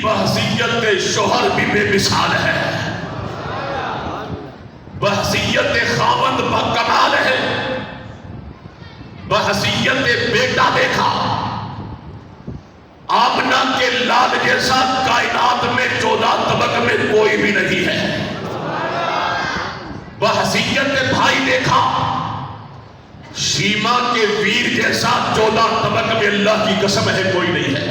بحثیت شوہر بھی بے مثال ہے، بحثیت خاوند باکمال ہے، بحثیت بیٹا دیکھا آمنہ کے لال جیسا کائنات میں 14 طبق میں کوئی بھی نہیں ہے، بحثیت بھائی دیکھا شیما کے ویر جیسا 14 طبق میں اللہ کی قسم ہے کوئی نہیں ہے،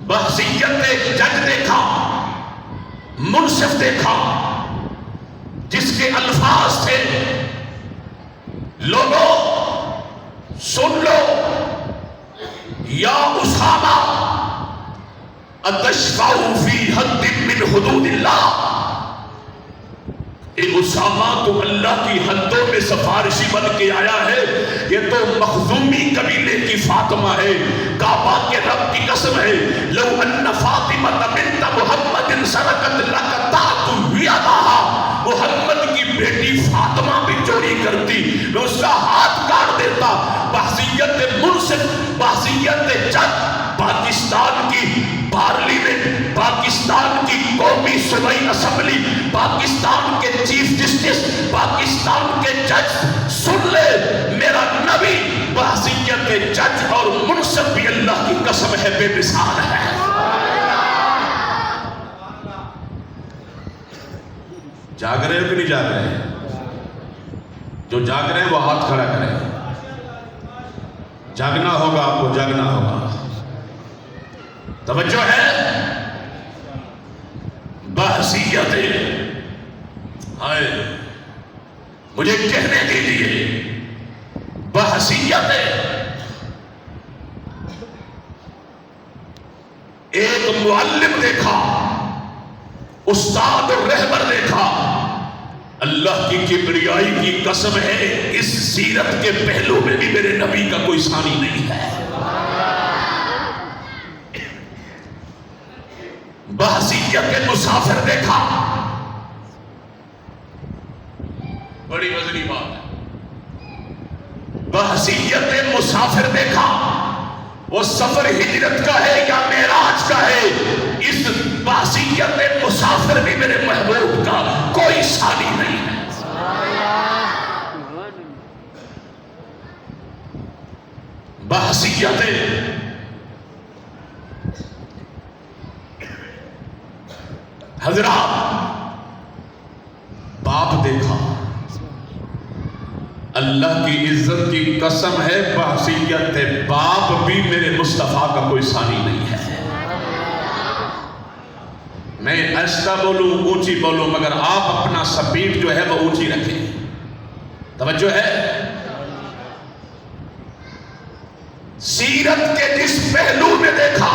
بحثیت جج دیکھا منصف دیکھا جس کے الفاظ تھے لوگوں سن لو یا اسامہ اتشفع فی حد من حدود اللہ، اے اسامہ تو اللہ کی حدوں میں سفارشی بن کے آیا ہے، یہ تو مخزومی قبیلے کی فاطمہ ہے، کعبہ کے رب کی قسم ہے لو ان فاطمہ بنت محمد سرقت لقطعت یدہا، محمد کی بیٹی فاطمہ بھی چوری کرتی میں اس کا ہاتھ کاٹ دیتا۔ بحثیت منصف، بحثیت جج، پاکستان کی پارلیمنٹ، پاکستان کی قومی صوبائی اسمبلی، پاکستان کے چیف جسٹس، پاکستان کے جج سن لے میرا نبی بحثیت جج اور منصف بھی اللہ کی قسم ہے بے مثال ہے۔ جاگ رہے ہو کہ نہیں جاگ رہے ہیں؟ جو جاگ رہے ہیں وہ ہاتھ کھڑا کریں، جاگنا ہوگا آپ کو، جاگنا ہوگا۔ توجہ ہے، بحثیت ہائے مجھے کہنے دیجیے، بحثیت ایک معلم دیکھا، استاد اور رہبر دیکھا، اللہ کی کبریائی کی قسم ہے اس سیرت کے پہلو میں بھی میرے نبی کا کوئی ثانی نہیں ہے۔ بحثیت مسافر دیکھا، بڑی وزنی بات ہے، بحثیت مسافر دیکھا، وہ سفر ہجرت کا ہے یا معراج کا ہے، اس بحثیت مسافر بھی میرے محبوب کا کوئی ثانی نہیں ہے۔ بحثیت حضرات باپ دیکھا، اللہ کی عزت کی قسم ہے بحثیت باپ بھی میرے مصطفیٰ کا کوئی ثانی نہیں ہے۔ میں ایسا بولوں اونچی بولوں مگر آپ اپنا سپیٹ جو ہے وہ اونچی رکھیں، توجہ ہے۔ سیرت کے جس پہلو میں دیکھا،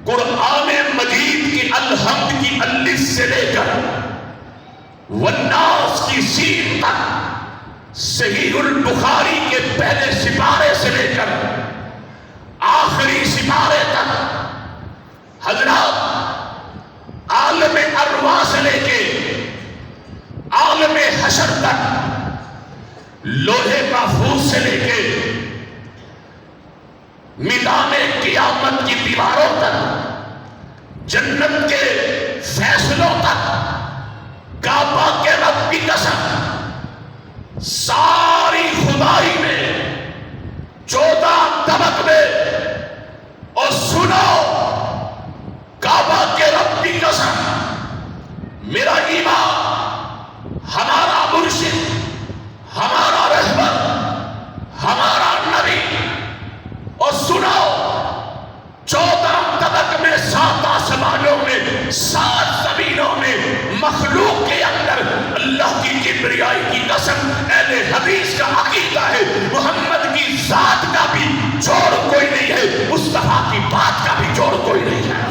قرآن مجید کی الحمد کی الف سے لے کر والناس کی سین تک، صحیح البخاری کے پہلے سپارے سے لے کر آخری سپارے تک، حضرات عالم ارواح سے لے کے عالم حشر تک، لوح محفوظ سے لے کے میدان قیامت کی دیواروں تک، جنت کے فیصلوں تک، کعبہ کے رب کی قسم ساری خدائی میں 14 طبق میں، اور سنو کعبہ کے رب کی قسم میرا ایمان، ہمارا مرشد، ہمارا رہبر، ہمارا نبی، اور سنو 14 طبق میں، 7 آسمانوں میں، 7 زمینوں میں، مخلوق کے اندر اللہ کی کبریائی کی قسم اہل حدیث کا عقیدہ ہے محمد کی ذات کا بھی جوڑ کوئی نہیں ہے، مصطفیٰ کی بات کا بھی جوڑ کوئی نہیں ہے۔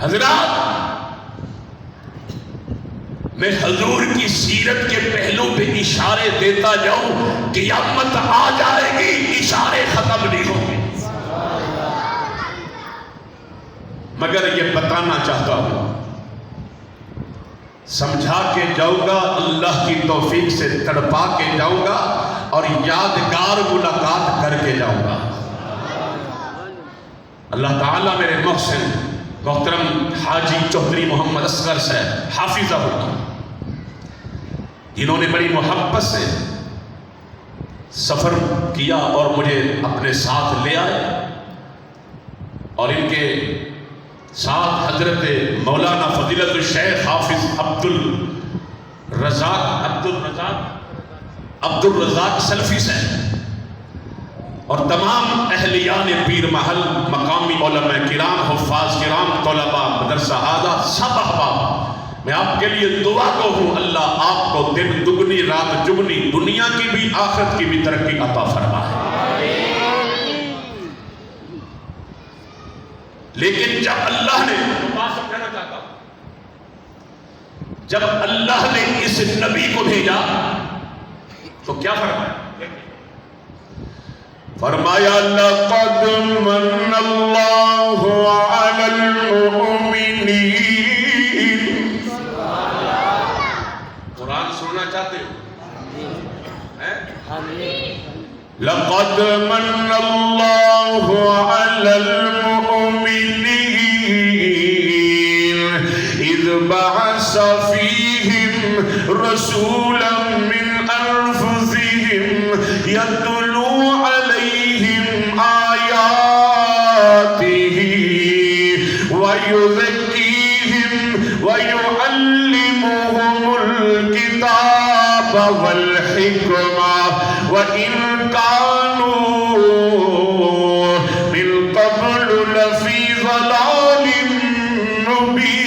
حضرات میں حضور کی سیرت کے پہلو پہ اشارے دیتا جاؤں، قیامت آ جائے گی اشارے ختم نہیں ہوں گے۔ مگر یہ بتانا چاہتا ہوں، سمجھا کے جاؤں گا، اللہ کی توفیق سے تڑپا کے جاؤں گا اور یادگار ملاقات کر کے جاؤں گا۔ اللہ تعالیٰ میرے محسن محترم حاجی چوہدری محمد اصغر صاحب حافظہ اللہ، جنہوں نے بڑی محبت سے سفر کیا اور مجھے اپنے ساتھ لے آئے، اور ان کے ساتھ حضرت مولانا فضیلت الشیخ حافظ عبد الرزاق سلفی صاحب اور تمام اہلیان پیر محل، مقامی علماء کرام، حفاظ کرام، طلباء مدرسہ اعلیٰ، سب احباب، میں آپ کے لیے دعا کو ہوں، اللہ آپ کو دن دگنی رات جگنی، دنیا کی بھی آخرت کی بھی ترقی عطا فرمائے۔ لیکن جب اللہ نے، بات سمجھانا چاہتا ہوں، جب اللہ نے اس نبی کو بھیجا تو کیا فرمایا؟ فرمایا لَقَدْ مَنَّ اللَّهُ عَلَى الْمُؤْمِنِينَ۔ قرآن سننا چاہتے ہو؟ لَقَدْ مَنَّ اللَّهُ عَلَى الْمُؤْمِنِينَ إِذْ بَعَثَ فِيهِمْ رَسُولًا مِّنْ أَنفُسِهِمْ يَتْلُو عَلَيْهِمْ آيَاتِهِ وَيُزَكِّيهِمْ وَيُعَلِّمُهُمُ الْكِتَابَ وَالْحِكْمَةَ وَإِنْ كَانُوا مِنْ قَبْلُ لَفِي ضَلَالٍ مُبِينٍ۔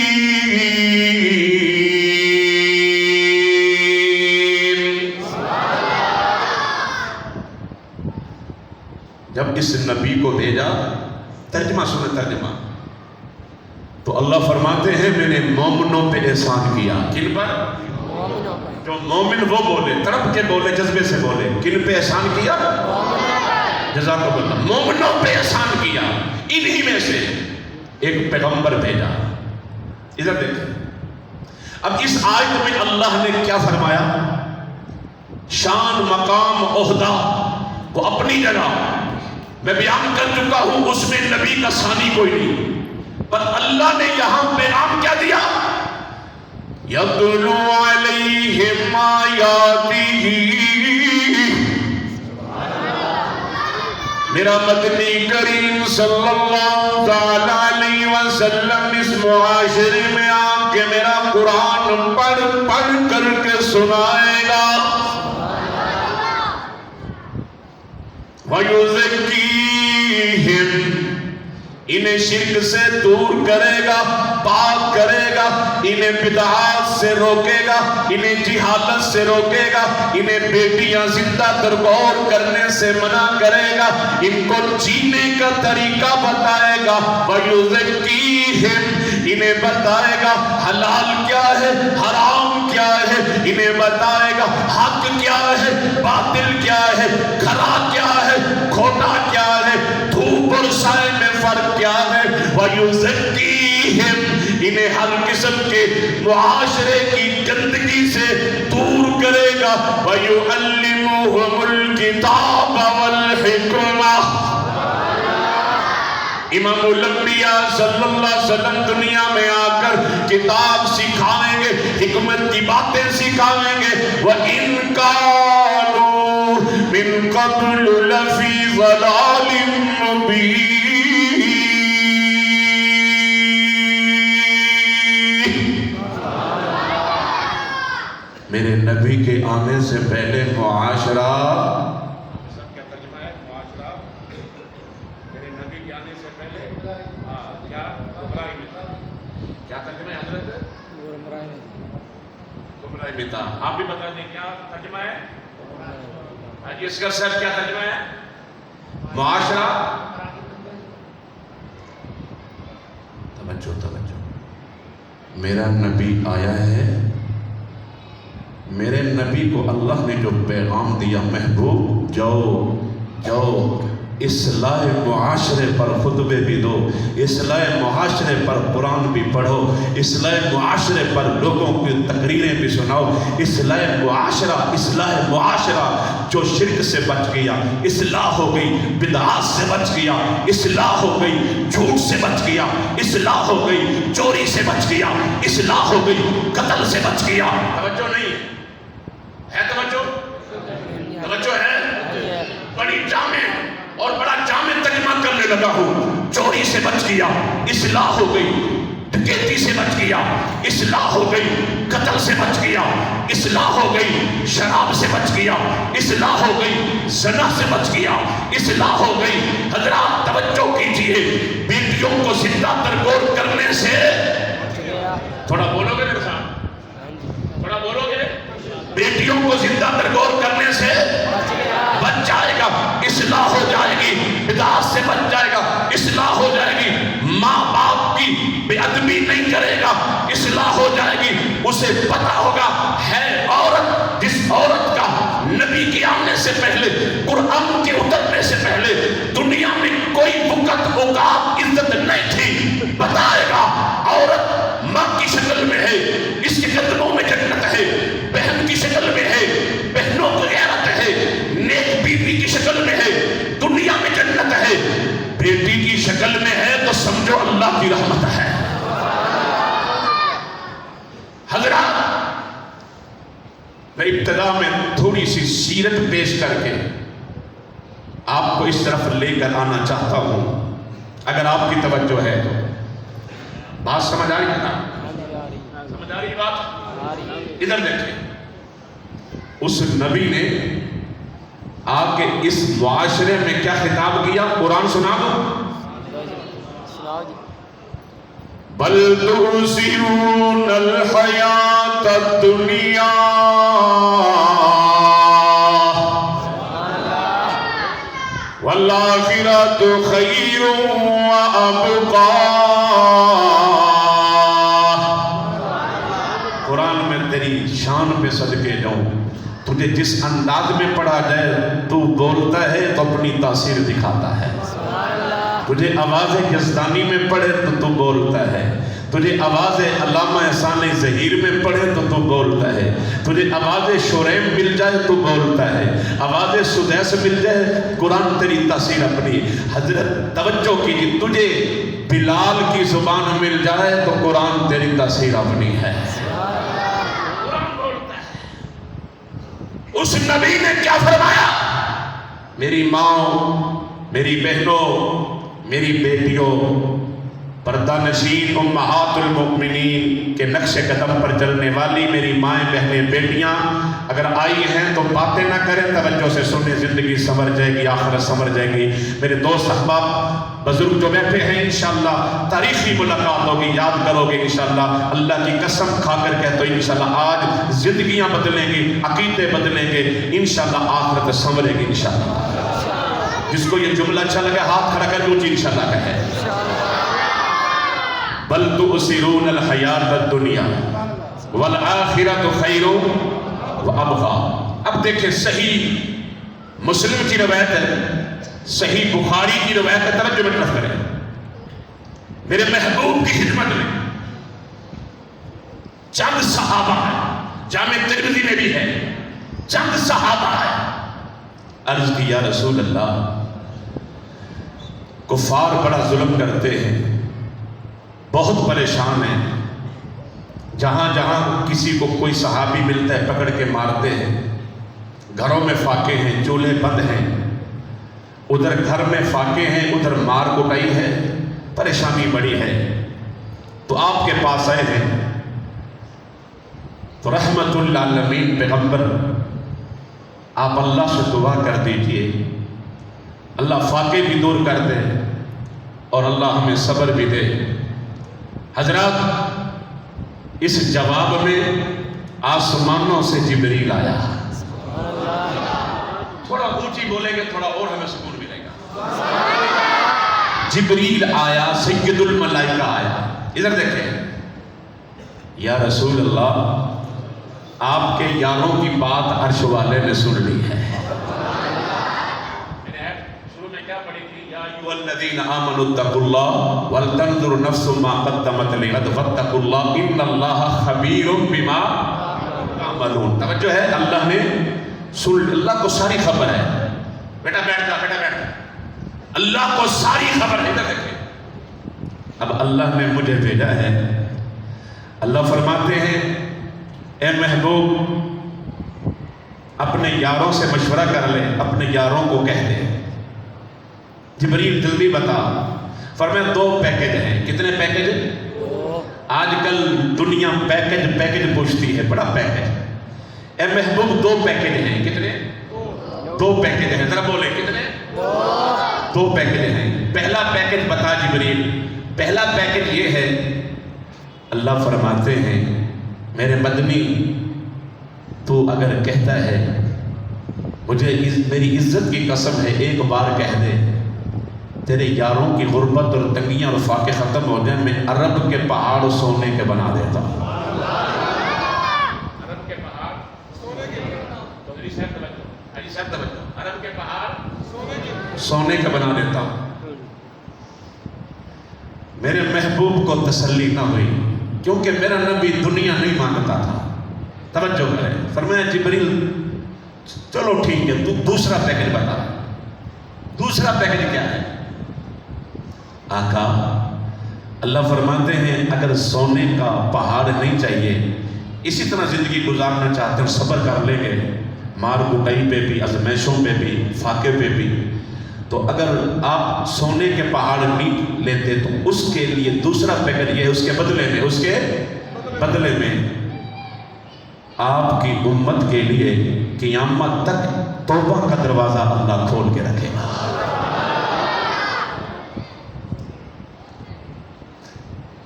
جب اس نبی کو بھیجا، ترجمہ سنیں ترجمہ، تو اللہ فرماتے ہیں میں نے مومنوں پہ احسان کیا۔ کن پر؟ جو مومن وہ بولے، تڑپ کے بولے، جذبے سے بولے، کن پہ احسان کیا؟ جزاکم اللہ، مومنوں پہ احسان کیا، انہی میں سے ایک پیغمبر بھیجا۔ ادھر دیکھیں، اب اس آیت میں اللہ نے کیا فرمایا؟ شان، مقام، عہدہ وہ اپنی جگہ میں بیان کر چکا ہوں، اس میں نبی کا ثانی کوئی نہیں، پر اللہ نے یہاں پیغام کیا دیا؟ یَتْلُو عَلَيْهِمْ آیَاتِهِ۔ میرا مدنی کریم صلی اللہ علیہ وسلم اس معاشرے میں آ کے میرا قرآن پڑھ کر کے سنائے گا، وَيُزَكِّيهِمْ، انہیں شرک سے دور کرے گا، پاک کرے گا، انہیں بدعات سے روکے گا، انہیں جہالت سے روکے گا، انہیں بیٹیاں زندہ درگور کرنے سے منع کرے گا، ان کو جینے کا طریقہ بتائے گا، وَيُزَكِّيهِمْ، انہیں بتائے گا حلال کیا ہے، حرام کیا ہے، انہیں بتائے گا حق کیا ہے، باطل کیا ہے، کھرا کیا ہے، کھوٹا کیا ہے، دھوپ اور سائے میں فرق کیا ہے، وَيُزَكِّيهِمْ، انہیں ہر قسم کے معاشرے کی گندگی سے دور کرے گا، وَيُعَلِّمُهُمُ الْكِتَابَ وَالْحِكْمَةَ۔ امام الانبیاء صلی اللہ علیہ وسلم دنیا میں آ کر کتاب سکھائیں گے، حکمت کی باتیں سکھائیں گے، وَإِن كَانُوا مِن قَبْلُ لَفِي ضَلَالٍ مُبِينٍ۔ میرے نبی کے آنے سے پہلے معاشرہ، کیا ترجمہ ہے معاشرہ؟ میرے نبی کے آنے سے پہلے کیا گمراہی میں تھا؟ کیا ترجمہ ہے حضرت؟ گمراہی میں تھا۔ آپ بھی بتا دیں کیا ترجمہ ہے؟ حاجی اصغر صاحب کیا ترجمہ ہے؟ معاشرہ، توجہ، میرا نبی آیا ہے، میرے نبی کو اللہ نے جو پیغام دیا، محبوب جاؤ اصلاح معاشرے پر خطبے بھی دو، اصلاح معاشرے پر قرآن بھی پڑھو، اصلاح معاشرے پر لوگوں کی تقریریں بھی سناؤ، اصلاح معاشرہ جو شرک سے بچ گیا اصلاح ہو گئی، بدعات سے بچ گیا اصلاح ہو گئی، جھوٹ سے بچ گیا اصلاح ہو گئی، چوری سے بچ گیا اصلاح ہو گئی، قتل سے بچ گیا۔ توجہ نہیں ہے؟ توجہ ہے؟ بڑی جامع اور بڑا جامع ترجمہ کرنے لگا ہوں۔ چوری سے بچ گیا اصلاح ہو گئی، ڈکیتی سے بچ گیا اصلاح ہو گئی، قتل سے بچ گیا اصلاح ہو گئی، شراب سے بچ گیا اصلاح ہو گئی، زنا سے بچ گیا اصلاح ہو گئی۔ حضرات توجہ کیجئے، بیٹیوں کو زندہ ترگور کرنے سے، تھوڑا بولو گے میرے ساتھ، تھوڑا بولو گے، بیٹیوں کو زندہ ترگور کرنے سے بچ جائے گا، اصلاح ہو جائے گی، بدعات سے بچ جائے گا، اصلاح ہو جائے گی، ماں باپ کی بے ادبی نہیں کرے گا، اصلاح ہو جائے گی۔ اسے پتا ہوگا ہے عورت، جس عورت کا نبی کے آنے سے پہلے، قرآن کے اترنے سے پہلے دنیا میں کوئی وقت اوقات عزت نہیں تھی، بتائے گا عورت ماں کی شکل میں ہے، اس کے قدموں میں جنت ہے، بہن کی شکل میں ہے، بہنوں کو غیرت ہے، نیک بیوی کی شکل میں ہے، دنیا میں جنت ہے، بیٹی کی شکل میں ہے تو سمجھو اللہ کی رحمت ہے۔ حضرات میں ابتدا میں تھوڑی سی سیرت پیش کر کے آپ کو اس طرف لے کر آنا چاہتا ہوں، اگر آپ کی توجہ ہے تو۔ بات سمجھ آ رہی ہے نا؟ سمجھ آ رہی بات؟ ادھر دیکھیں، اس نبی نے آگے اس معاشرے میں کیا خطاب کیا؟ قرآن سنا دو۔ بل تؤثرون الحیات الدنیا والآخرۃ خیر وابقی۔ قرآن میں تیری شان پہ صدقے جاؤں، تجھے جس انداز میں پڑھا جائے تو بولتا ہے تو اپنی تاثیر دکھاتا ہے، تجھے آواز یزدانی میں پڑھے تو بولتا ہے، تجھے آواز علامہ احسان ظہیر میں پڑھے تو بولتا ہے، تجھے آواز شوریم مل جائے تو بولتا ہے، آواز سدیس مل جائے، قرآن تیری تاثیر اپنی۔ حضرت توجہ کیجیے، تجھے بلال کی زبان مل جائے تو قرآن تیری تاثیر اپنی ہے۔ اس نبی نے کیا فرمایا؟ میری ماں، میری بہنوں، میری بیٹیوں، پردہ نشین امہات المؤمنین کے نقش قدم پر چلنے والی میری مائیں، بہنیں، بیٹیاں اگر آئی ہیں تو باتیں نہ کریں، توجہ سے سنیں، زندگی سنور جائے گی، آخرت سنور جائے گی۔ میرے دوست احباب بزرگ جو بیٹھے ہیں، انشاءاللہ تاریخی ملاقات ہوگی، یاد کرو گے انشاءاللہ، اللہ کی قسم کھا کر کہتا ہوں انشاءاللہ آج زندگیاں بدلیں گی، عقیدے بدلیں گے، انشاءاللہ آخرت سنورے گی انشاءاللہ۔ جس کو یہ جملہ اچھا لگے ہاتھ کھڑا کر جو انشاءاللہ کہے۔ بل تؤثرون الحیات الدنیا والآخرۃ خیر وابقی۔ اب دیکھیں صحیح مسلم کی روایت ہے، صحیح بخاری کی روایت ہے، توجہ میں طرف کریں، میرے محبوب کی خدمت میں چند صحابہ ہیں، جامع ترمذی میں بھی ہے، چند صحابہ ہیں، عرض کی یا رسول اللہ، کفار بڑا ظلم کرتے ہیں، بہت پریشان ہیں، جہاں جہاں کسی کو کوئی صحابی ملتا ہے پکڑ کے مارتے ہیں، گھروں میں فاقے ہیں، چولہے بند ہیں، ادھر گھر میں فاقے ہیں، ادھر مار کٹائی ہے، پریشانی بڑی ہے، تو آپ کے پاس آئے ہیں، تو رحمت للعالمین پیغمبر آپ اللہ سے دعا کر دیجئے، اللہ فاقے بھی دور کر دے اور اللہ ہمیں صبر بھی دے۔ حضرات اس جواب میں آسمانوں سے جبریل آیا، تھوڑا اونچی بولیں گے تھوڑا اور ہمیں سکون ملے گا۔ جبریل آیا، سید الملائکہ آیا، ادھر دیکھیں، یا رسول اللہ آپ کے یاروں کی بات عرش والے نے سن لی ہے۔ شروع میں کیا پڑھی والذین آمنوا اتقوا اللہ ولتنظر نفس ما قدمت لغد واتقوا اللہ ان اللہ خبیر بما تعملون. توجہ ہے, اللہ نے اللہ کو ساری خبر ہے. بیٹا بیٹھ جا, اللہ کو ساری خبر ہے. ادھر دیکھیں, اب اللہ نے مجھے بھیجا ہے. اللہ فرماتے ہیں اے محبوب اپنے یاروں سے مشورہ کر لے, اپنے یاروں کو کہہ دے. جبریل جلدی بتا. فرمایا 2 پیکج ہیں. کتنے پیکج ہیں؟ آج کل دنیا پیکج پوچھتی ہے, بڑا پیکج. اے محبوب 2 پیکج ہیں. کتنے؟ 2 پیکج ہیں. ذرا بولے کتنے؟ 2 پیکج ہیں. پہلا پیکج بتا جبریل. پہلا پیکج یہ ہے, اللہ فرماتے ہیں میرے مدنی تو اگر کہتا ہے مجھے میری عزت کی قسم ہے ایک بار کہہ دے تیرے یاروں کی غربت اور تنگیاں اور فاقے ختم ہو جائیں, میں عرب کے پہاڑ سونے کے بنا دیتا ہوں. عرب کے پہاڑ سونے کے عرب کے پہاڑ سونے کے بنا دیتا ہوں. میرے محبوب کو تسلی نہ ہوئی کیونکہ میرا نبی دنیا نہیں مانگتا تھا. توجہ کریں. فرمایا جبریل چلو ٹھیک ہے, تو دوسرا پیکج بتا. دوسرا پیکج کیا ہے؟ آقا اللہ فرماتے ہیں اگر سونے کا پہاڑ نہیں چاہیے, اسی طرح زندگی گزارنا چاہتے ہیں, صبر کر لیں گے مار کٹائی پہ بھی, ازمائشوں پہ بھی, فاقے پہ بھی, تو اگر آپ سونے کے پہاڑ نہیں لیتے تو اس کے لیے دوسرا پیکج یہ ہے, اس کے بدلے میں آپ کی امت کے لیے قیامت تک توبہ کا دروازہ اللہ کھول کے رکھے گا.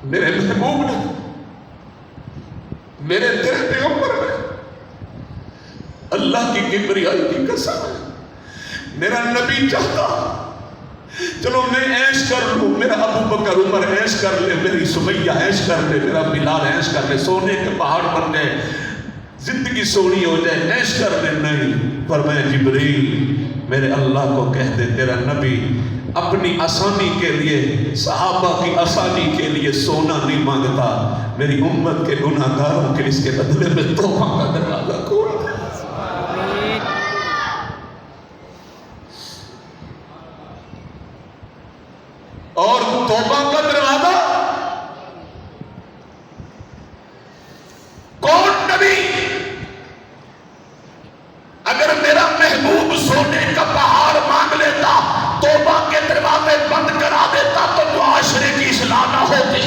میرے محبوب نے, میرے تیرے پیغمبر نے, اللہ کی کبریائی کی قسم ہے, میرا نبی چاہتا چلو میں عیش کر لوں, میرا ابو بکر عمر عیش کر لے, میری سمیہ عیش کر لے, میرا بلال عیش کر لے, سونے کے پہاڑ بن جائے, زندگی سونی ہو جائے, عیش کر لے. نہیں, پر میں جبریل میرے اللہ کو کہہ دے تیرا نبی اپنی آسانی کے لیے, صحابہ کی آسانی کے لیے سونا نہیں مانگتا, میری امت کے گناہ گاروں کے اس کے بدلے میں توبہ کا دروازہ کھول. اور توبہ کا دروازہ کون نبی اگر میرا محبوب سونے کا پہاڑ مانگ لیتا, توبہ کے دروازے بند کرا دیتا تو معاشرے کی اصلاح نہ ہوتی.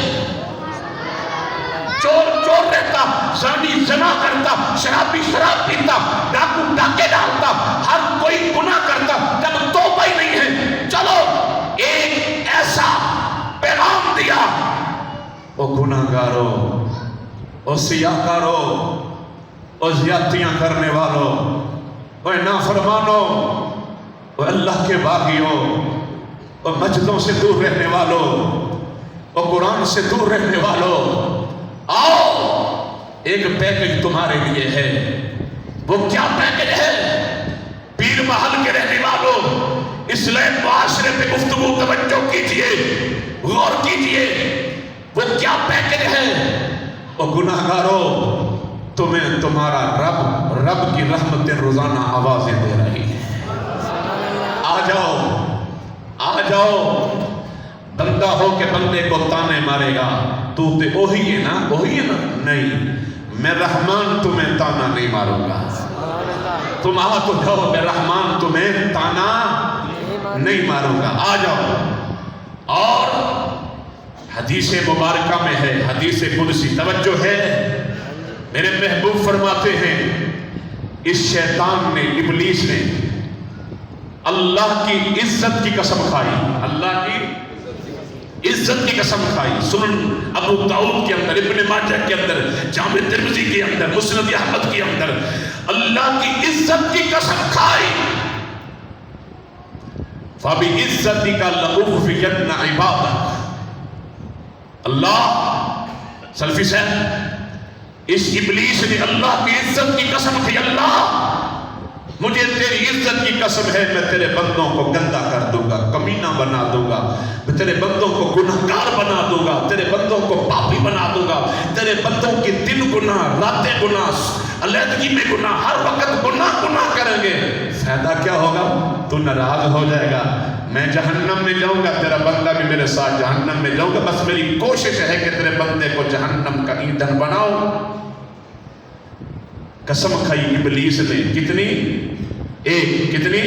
چور رہتا, زانی زنا کرتا, شرابی شراب پیتا, ڈاکو ڈاکے ڈالتا, ہر کوئی گناہ کرتا, جب توبہ ہی نہیں ہے. چلو ایک ایسا پیغام دیا, او گناہ گارو, او سیاہ کارو, او زیادتیاں کرنے والو, او نافرمانو, او اللہ کے باغیوں, او مسجدوں سے دور رہنے والو, او قرآن سے دور رہنے والو, آؤ ایک پیکج تمہارے لیے ہے. وہ کیا پیکج ہے؟ پیر محل کے رہنے والوں, اسلام معاشرے پہ گفتگو توجہ کیجئے, غور کیجئے. وہ کیا پیکج ہے؟ وہ گناہ گارو, تمہیں تمہارا رب کی رحمت روزانہ آوازیں دے رہی ہے. آ جاؤ. بندہ ہو کہ بندے کو تانے مارے گا, تو وہی ہے نا, نہیں, میں رحمان تمہیں تانا نہیں ماروں گا. تم آ تو جاؤ, میں رحمان تمہیں تانا نہیں ماروں گا. آ جاؤ. اور حدیث مبارکہ میں ہے, حدیث قدسی, توجہ ہے, میرے محبوب فرماتے ہیں اس شیطان نے, ابلیس نے اللہ کی عزت کی قسم کھائی, اللہ کی عزت کی قسم کھائی. سنن ابو داؤد کے اندر, ابن ماجہ کے اندر, جامع ترمذی کے اندر, مسند احمد کے اندر اللہ کی عزت کی قسم کھائی. فَبِعِزَّتِكَ لَأُغْوِيَنَّ عِبَادَكَ. اللہ سلفی صاحب, اس ابلیس نے اللہ کی عزت کی قسم کھی, اللہ مجھے تیری عزت کی قسم ہے میں تیرے بندوں کو گندا کر دوں گا، کمینہ بنا دوں گا، میں تیرے بندوں کو گناہگار بنا دوں گا، تیرے بندوں کو پاپی بنا دوں گا، تیرے بندوں کی دن گناہ، راتیں گناہ، علیحدگی میں گناہ، ہر وقت گناہ کریں گے۔ فائدہ کیا ہوگا؟ تو ناراض ہو جائے گا، میں جہنم میں جاؤں گا، تیرا بندہ بھی میرے ساتھ جہنم میں جاؤں گا، بس میری کوشش ہے کہ تیرے بندے کو جہنم کا ایندھن بناؤ۔ قسم کھائی ابلیس نے، کتنی؟ ایک، کتنی؟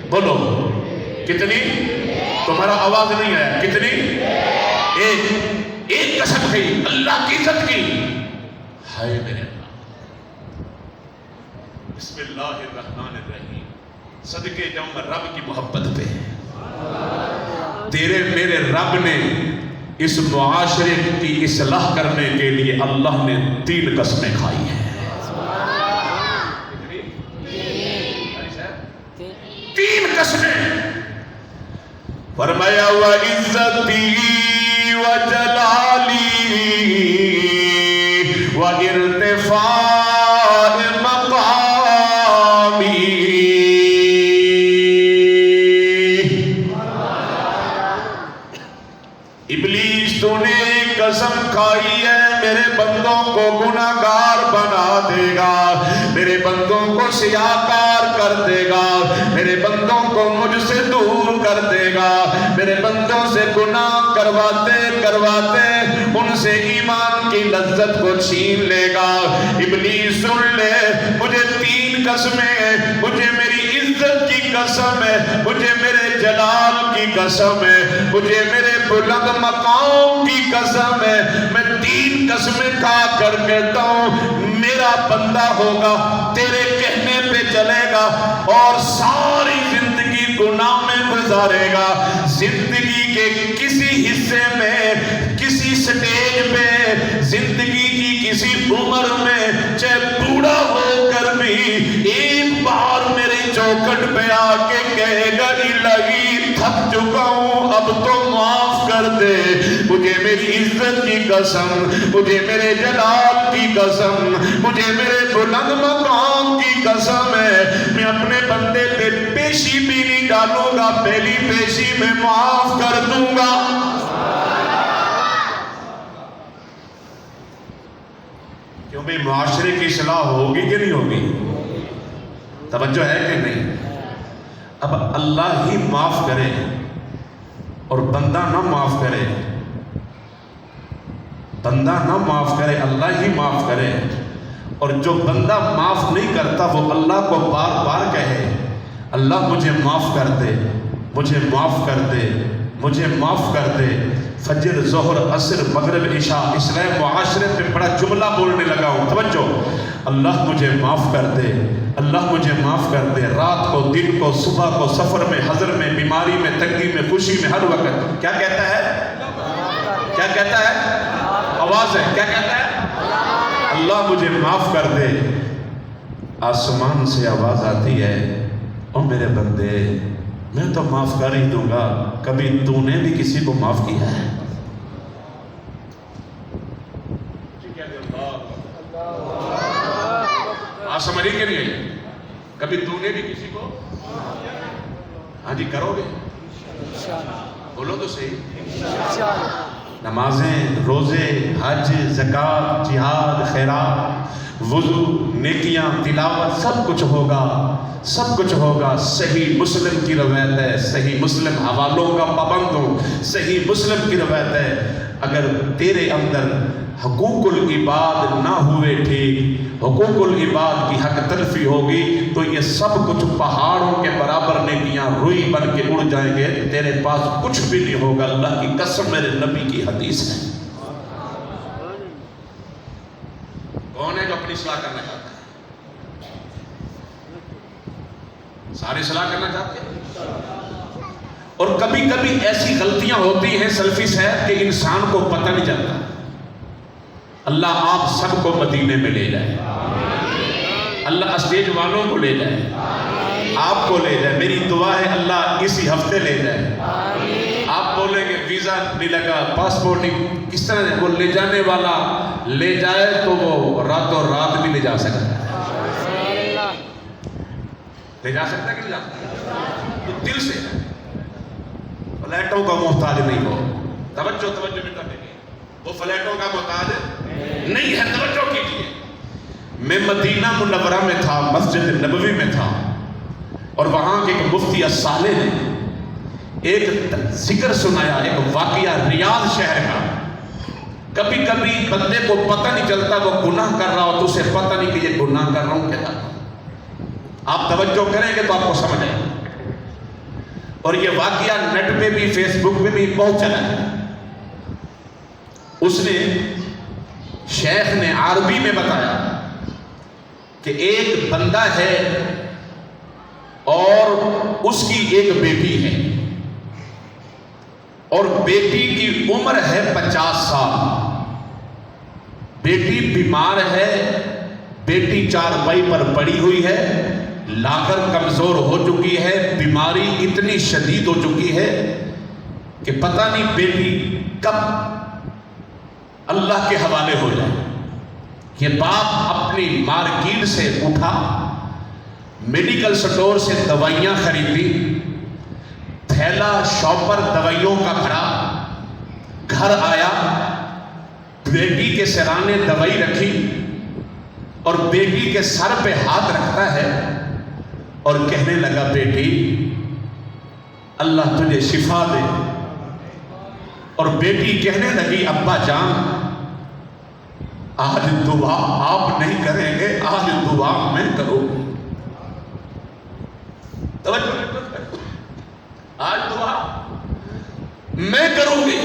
بولو کتنی؟ تمہارا آواز نہیں آیا، کتنی؟ ایک قسم کھائی اللہ کی عزت کی۔ ہائے میرے اللہ، بسم اللہ الرحمن الرحیم، صدقے جاؤں میں رب کی محبت پہ۔ تیرے میرے رب نے اس معاشرے کی اصلاح کرنے کے لیے اللہ نے 3 قسمیں کھائی ہیں۔ 3 قسمیں فرمایا، وَعِزَّتِي وَجَلَالِي وَإِرْتِفَاعِ مَقَامِي۔ ابلیس تو نے قسم کھائی ہے میرے بندوں کو گناہگار بنا دے گا، میرے بندوں کو سیاکار کر دے گا، میرے بندوں کو مجھ سے دور کر دے گا، میرے بندوں سے گناہ کرواتے ان سے ایمان کی لذت کو چھین لے گا۔ ابلیس سن لے، مجھے 3 قسمیں، مجھے میری عزت کی قسم ہے، مجھے میرے جلال کی قسم ہے، مجھے میرے بلند مقام کی قسم ہے، میں 3 قسمیں کھا کر کہتا ہوں میرا بندہ ہوگا، تیرے کہنے پہ چلے گا اور ساری زندگی گناہ میں گزارے گا۔ زندگی کے کسی حصے میں، کسی سٹیج پہ، زندگی کی کسی عمر میں، چاہے بوڑھا ہو کر بھی ایک بار میری چوکھٹ پہ آ کے کہے گا الہی تھک چکا ہوں اب تو معاف کر دے، مجھے میری عزت کی قسم، مجھے میرے جلال کی قسم، مجھے میرے بلند مقام کی قسم ہے، میں اپنے بندے پہ پیشی بھی نہیں ڈالوں گا، پہلی پیشی میں معاف کر دوں گا۔ کیوں بھئی معاشرے کی اصلاح ہوگی کہ نہیں ہوگی؟ توجہ ہے کہ نہیں؟ اب اللہ ہی معاف کرے اور بندہ نہ معاف کرے، بندہ نہ معاف کرے، اللہ ہی معاف کرے، اور جو بندہ معاف نہیں کرتا وہ اللہ کو بار بار کہے اللہ مجھے معاف کر دے، مجھے معاف کر دے، مجھے معاف کر دے۔ فجر، ظہر، عصر، مغرب، عشاء، اسلام معاشرے پہ بڑا جملہ بولنے لگا ہوں، توجہ، اللہ مجھے معاف کر دے، اللہ مجھے معاف کر دے، رات کو، دن کو، صبح کو، سفر میں، حضر میں، بیماری میں، تنگی میں، خوشی میں، ہر وقت کیا کہتا ہے؟ کیا کہتا ہے؟ آواز ہے، کیا کہتا ہے؟ اللہ مجھے معاف کر دے۔ آسمان سے آواز آتی ہے، او میرے بندے میں تو معاف کر ہی دوں گا، کبھی تو نے بھی کسی کو معاف کیا ہے؟ آپ سمجھ کے لیے کبھی تو نے بھی کسی کو؟ ہاں جی کرو گے؟ بولو تو صحیح۔ نمازیں، روزے، حج، زکوٰۃ، جہاد، خیرات، وضو، نیکیاں، تلاوت، سب کچھ ہوگا، سب کچھ ہوگا۔ صحیح مسلم کی روایت ہے، صحیح مسلم حوالوں کا پابند ہوں، صحیح مسلم کی روایت ہے، اگر تیرے اندر حقوق العباد نہ ہوئے ٹھیک، حقوق العباد کی حق تلفی ہوگی تو یہ سب کچھ پہاڑوں کے برابر نیکیاں روئی بن کے اڑ جائیں گے، تیرے پاس کچھ بھی نہیں ہوگا۔ اللہ کی قسم میرے نبی کی حدیث ہے۔ کون ہے جو اپنی اصلاح کرنا چاہتا ہے؟ سارے اصلاح کرنا چاہتے ہیں؟ اور کبھی کبھی ایسی غلطیاں ہوتی ہیں سلفی صاحب کہ انسان کو پتہ نہیں چلتا۔ اللہ آپ سب کو مدینے میں لے جائے، اللہ اسٹیج والوں کو لے جائے، آپ کو لے جائے۔ میری دعا ہے اللہ اسی ہفتے لے جائے۔ آپ بولیں گے ویزا نہیں لگا، پاسپورٹ نہیں، کس طرح وہ لے جانے والا لے جائے تو وہ راتوں رات بھی لے جا سکتا ہے۔ لے جا سکتا ہے کہ نہیں جا سکتا؟ تو دل سے فلیٹوں کا محتاج نہیں ہو. توجہ بیٹا دیکھیں، وہ فلیٹوں کا محتاج نہیں ہے. توجہ کیجیے. میں مدینہ منورہ میں تھا، مسجد نبوی میں تھا، اور وہاں کے ایک مفتی الصالح نے ایک ذکر سنایا، ایک واقعہ ریاض شہر کا. کبھی کبھی بندے کو پتہ نہیں چلتا وہ گناہ کر رہا ہو تو اسے پتہ نہیں کہ یہ گناہ کر رہا ہوں کیا. آپ توجہ کریں گے تو آپ کو سمجھ آئے. اور یہ واقعہ نیٹ پہ بھی، فیس بک پہ بھی بہت چلا ہے. اس نے، شیخ نے عربی میں بتایا کہ ایک بندہ ہے اور اس کی ایک بیٹی ہے، اور بیٹی کی عمر ہے 50 سال. بیٹی بیمار ہے، بیٹی چارپائی پر پڑی ہوئی ہے، لا کر کمزور ہو چکی ہے، بیماری اتنی شدید ہو چکی ہے کہ پتہ نہیں بیٹی کب اللہ کے حوالے ہو جائے. یہ باپ اپنی مارکیٹ سے اٹھا، میڈیکل سٹور سے دوائیاں خریدی، تھیلا شاپر دوائیوں کا بھرا، گھر آیا، بیٹی کے سرانے دوائی رکھی اور بیٹی کے سر پہ ہاتھ رکھتا ہے اور کہنے لگا، بیٹی اللہ تجھے شفا دے. اور بیٹی کہنے لگی، ابا جان آج دعا آپ نہیں کریں گے، آج دعا میں کروں گی. آج دعا میں کروں گی.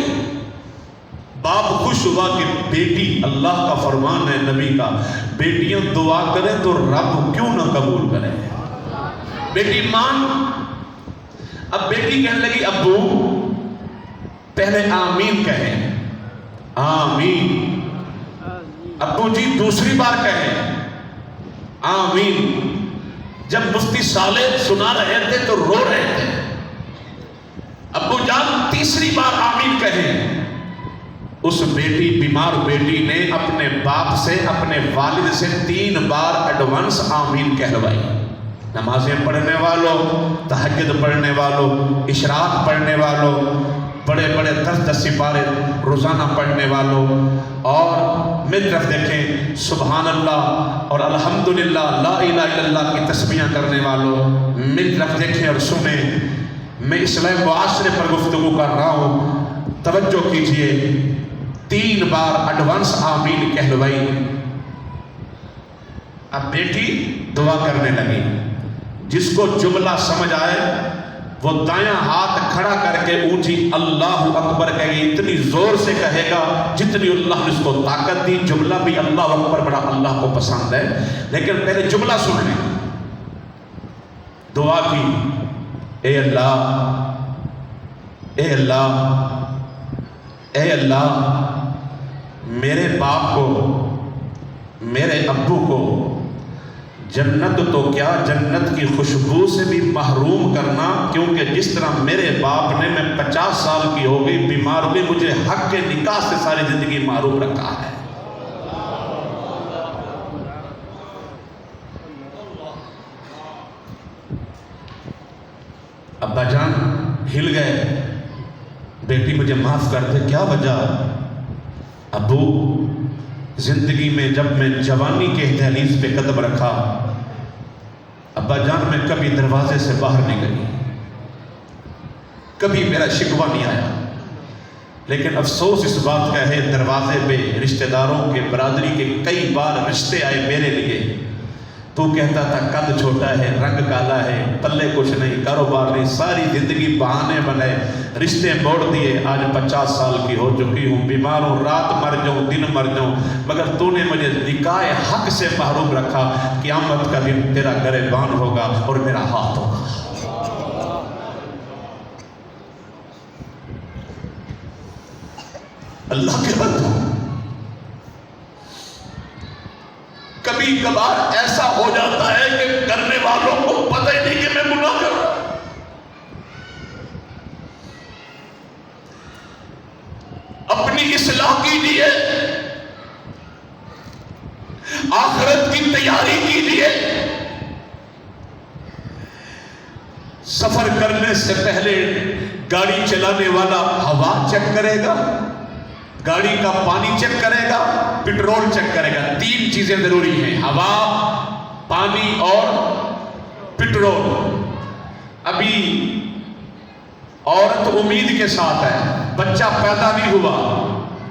باپ خوش ہوا کہ بیٹی، اللہ کا فرمان ہے نبی کا، بیٹیاں دعا کریں تو رب کیوں نہ قبول کرے. بیٹی مان. اب بیٹی کہنے لگی، ابو پہلے آمین کہیں. آمین. ابو جی دوسری بار کہیں آمین. جب مفتی صالح سنا رہے تھے تو رو رہے تھے. ابو جان تیسری بار آمین کہیں. اس بیٹی، بیمار بیٹی نے اپنے باپ سے، اپنے والد سے 3 بار ایڈوانس آمین کہلوائی. نمازیں پڑھنے والوں، تہجد پڑھنے والوں، اشراق پڑھنے والوں، بڑے بڑے 10 سپارے روزانہ پڑھنے والوں، اور میری طرف دیکھیں سبحان اللہ اور الحمدللہ لا الہ الا اللہ کی تسبیحاں کرنے والوں. میری طرف دیکھیں اور سنیں. میں اصلاح معاشرے پر گفتگو کر رہا ہوں. توجہ کیجئے. 3 بار ایڈوانس آمین کہلوائی. اب بیٹی دعا کرنے لگی. جس کو جملہ سمجھ آئے وہ دایاں ہاتھ کھڑا کر کے اونچی اللہ اکبر کہے گی. اتنی زور سے کہے گا جتنی اللہ نے اس کو طاقت دی. جملہ بھی اللہ اکبر بڑا اللہ کو پسند ہے، لیکن پہلے جملہ سن لیں. دعا کی، اے اللہ، اے اللہ، اے اللہ، میرے باپ کو، میرے ابو کو جنت تو کیا جنت کی خوشبو سے بھی محروم کرنا، کیونکہ جس طرح میرے باپ نے، میں 50 سال کی ہو گئی، بیمار ہوئی، مجھے حق کے نکاح سے ساری زندگی محروم رکھا ہے. ابا جان ہل گئے. بیٹی مجھے معاف کر دے. کیا وجہ؟ ابو زندگی میں جب میں جوانی کے دہلیز پہ قدم رکھا، ابا جان میں کبھی دروازے سے باہر نہیں گئی، کبھی میرا شکوہ نہیں آیا. لیکن افسوس اس بات کا ہے دروازے پہ رشتہ داروں کے، برادری کے کئی بار رشتے آئے میرے لیے. تو کہتا تھا قد چھوٹا ہے، رنگ کالا ہے، پلے کچھ نہیں، کاروبار نہیں، ساری زندگی بہانے بنائے، رشتے موڑ دیے. آج 50 سال کی ہو چکی ہوں، بیمار ہوں، رات مر جاؤں، دن مر جاؤں، مگر تو نے مجھے نکاح حق سے محروم رکھا. قیامت کا دن تیرا گریبان ہوگا اور میرا ہاتھ ہوگا. اللہ کے بندو، کبھی کبھار ایسا ہو جاتا ہے کہ کرنے والوں کو پتہ ہی نہیں کہ میں گناہ کر رہا ہوں. اپنی اصلاح کیجیے، آخرت کی تیاری کیجیے. سفر کرنے سے پہلے گاڑی چلانے والا ہوا چیک کرے گا، گاڑی کا پانی چیک کرے گا، پٹرول چیک کرے گا. 3 چیزیں ضروری ہیں، ہوا، پانی اور پٹرول. ابھی عورت امید کے ساتھ ہے، بچہ پیدا نہیں ہوا،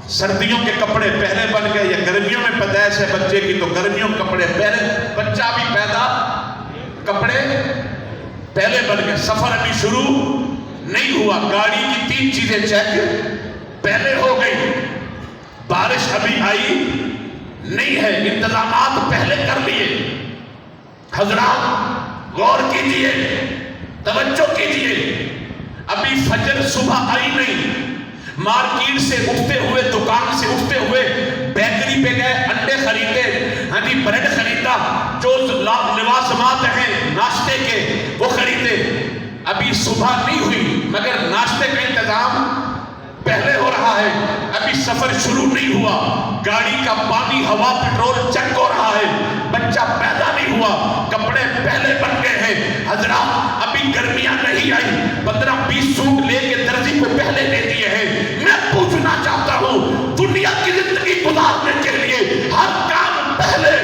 سردیوں کے کپڑے پہلے بن گئے، یا گرمیوں میں پیدائش ہے بچے کی تو گرمیوں کے کپڑے پہلے، بچہ بھی پیدا، کپڑے پہلے بن گئے. سفر ابھی شروع نہیں ہوا، گاڑی کی 3 چیزیں چیک پہلے ہو گئی، بارش ابھی آئی نہیں ہے، انتظامات پہلے کر لیے. حضرات غور کیجئے، توجہ کیجئے، ابھی فجر صبح آئی نہیں، مارکیٹ سے اٹھتے ہوئے، دکان سے اٹھتے ہوئے بیکری پہ گئے، انڈے خریدے، بریڈ خریدا، جو لوازمات ہیں ناشتے کے وہ خریدے. ابھی صبح نہیں ہوئی مگر ناشتے کا انتظام پہلے ہو رہا ہے. ابھی سفر شروع نہیں ہوا، گاڑی کا پانی، ہوا، پٹرول چیک ہو رہا ہے، بچہ پیدا نہیں ہوا، کپڑے پہلے بن گئے ہیں. حضرات ابھی گرمیاں نہیں آئی، 15-20 سوٹ لے کے درزی کو پہلے دے دیے ہیں. میں پوچھنا چاہتا ہوں، دنیا کی زندگی گزارنے کے لیے ہر کام پہلے،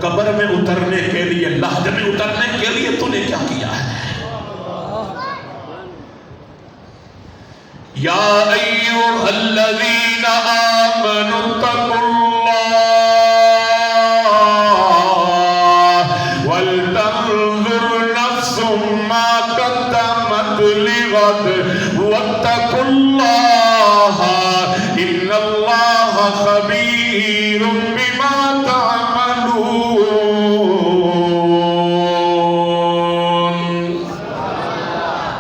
قبر میں اترنے کے لیے، لحد میں اترنے کے لیے تو نے کیا کیا ہے؟ یا ایوہ الذین آمنوا اتقوا اللہ ولتنظر نفس ما قدمت لغد واتقوا اللہ ان اللہ خبیر بما تعملون.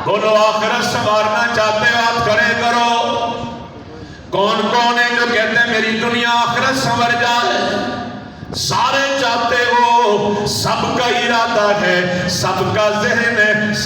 بولو آخرت سنوارنا چاہتے بات کرے کرو. کون کون ہے جو کہتے ہیں میری دنیا آخرت سنور جائے؟ سارے چاہتے ہو، سب کا ارادہ ہے، سب کا ذہن ہے،